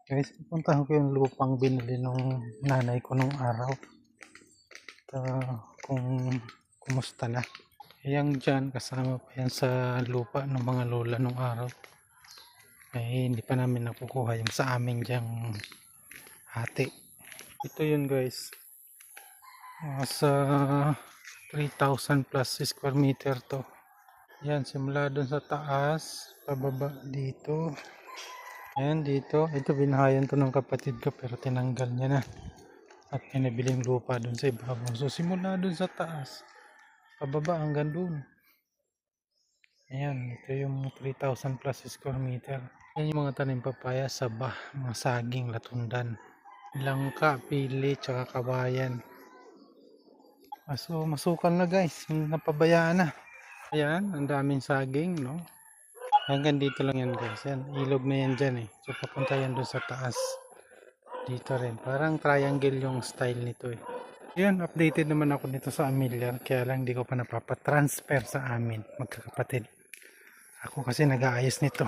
Guys, pupuntahan ko yung lupang binili nung nanay ko nung araw. Kung kumusta na. Yang dyan, kasama pa yan sa lupa ng mga lola nung araw. Eh, hindi pa namin nakukuha yung sa amin dyang hati. Ito yun guys. Sa 3,000 plus square meter to. Yan, simula dun sa taas, pababa dito. Ayan dito, ito binahayan to ng kapatid ko pero tinanggal niya na. At pinabiling lupa dun sa ibabaw. So simula dun sa taas, pababa hanggang dun. Ayan, ito yung 3,000 plus square meter. Yan yung mga tanim papaya, saba, mga saging, latundan, langka, pili, tsaka kawayan. So masukal na guys, napabayaan na. Ayan, ang daming saging, no? Hanggang dito lang yan guys. Yan, ilog na yan dyan eh. So papunta yan dun sa taas. Dito rin. Parang triangle yung style nito eh. Yan, updated naman ako nito sa Amilyar. Kaya lang hindi ko pa napapatransfer sa amin, magkakapatid. Ako kasi nag-aayos nito.